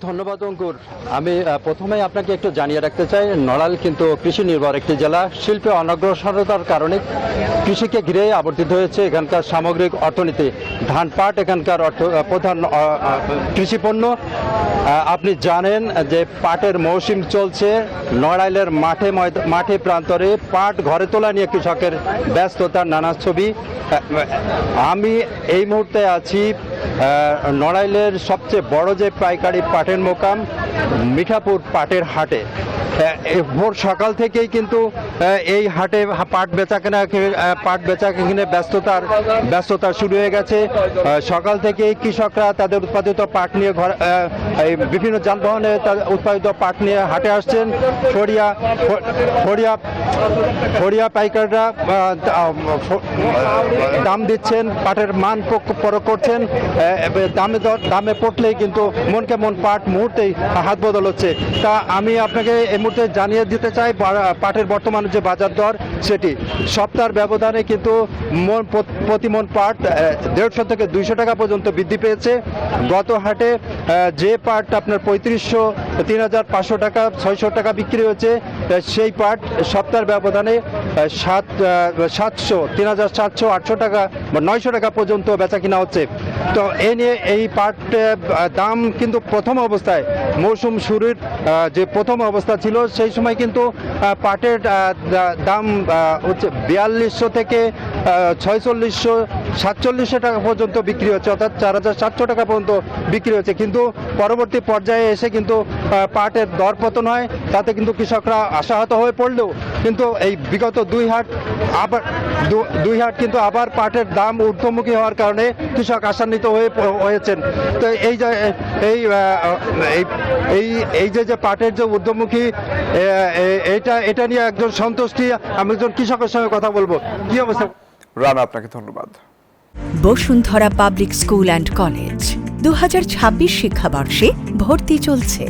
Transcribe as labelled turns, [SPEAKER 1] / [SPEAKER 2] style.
[SPEAKER 1] ধন্যবাদ অঙ্কুর। আমি প্রথমেই আপনাকে একটু জানিয়ে রাখতে চাই, নড়াইল কিন্তু কৃষি নির্ভর একটি জেলা। শিল্পে অনগ্রসরতার কারণে কৃষিকে ঘিরে আবর্তিত হয়েছে এখানকার সামগ্রিক অর্থনীতি। ধান পাট এখানকার প্রধান কৃষিপণ্য। আপনি জানেন যে পাটের মৌসুম চলছে। নড়াইলের মাঠে প্রান্তরে পাট ঘরে তোলা নিয়ে কৃষকের ব্যস্ততার নানা ছবি। আমি এই মুহূর্তে আছি নড়াইলের সবচেয়ে বড় যে পাইকারি পাটের মোকাম মিঠাপুর পাটের হাটে। ভোর সকাল থেকেই কিন্তু এই হাটে পাট বেচা কিনে ব্যস্ততা শুরু হয়ে গেছে। সকাল থেকেই কৃষকরা তাদের উৎপাদিত পাট নিয়ে বিভিন্ন যানবাহনে উৎপাদিত পাট নিয়ে হাটে আসছেন। ফড়িয়া পাইকাররা দাম দিচ্ছেন, পাটের মান পরখ করছেন। দামে পড়লেই কিন্তু মনকে মন পাট মুহূর্তেই হাত বদল হচ্ছে। তা আমি আপনাকে এই মুহূর্তে জানিয়ে দিতে চাই পাটের বর্তমান যে বাজার দর সেটি সপ্তাহের ব্যবধানে কিন্তু প্রতি মন পাট 150 থেকে 200 টাকা পর্যন্ত বৃদ্ধি পেয়েছে। গত হাটে যে পাট আপনার 3500, 3500 টাকা, 600 টাকা বিক্রি হয়েছে, সেই পাট সপ্তাহের ব্যবধানে 700, 3700, 800 টাকা বা 900 টাকা পর্যন্ত বেচা কিনা হচ্ছে। তো এ নিয়ে এই পাট দাম কিন্তু প্রথম অবস্থায় মৌসুম শুরুর যে প্রথম অবস্থা ছিল সেই সময় কিন্তু পাটের দাম হচ্ছে 4200 থেকে 4600, 4700 টাকা পর্যন্ত বিক্রি হচ্ছে, অর্থাৎ 4700 টাকা পর্যন্ত বিক্রি হচ্ছে। কিন্তু পরবর্তী পর্যায়ে এসে কিন্তু পাটের দরপতন হয়, তাতে কিন্তু কৃষকরা আশাহত হয়ে পড়লেও কিন্তু এই বিগত দুই হাট কিন্তু আবার পাটের দাম ঊর্ধ্বমুখী হওয়ার কারণে কৃষক আশান্বিত হয়েছেন। তো এই যে পাটের যে ঊর্ধ্বমুখী, এটা নিয়ে একজন সন্তুষ্টি। আমি একজন কৃষকের সঙ্গে কথা বলবো। কি অবস্থা?
[SPEAKER 2] রানা, আপনাকে ধন্যবাদ।
[SPEAKER 3] Bashundhara public school and college 2026 শিক্ষাবর্ষে ভর্তি চলছে।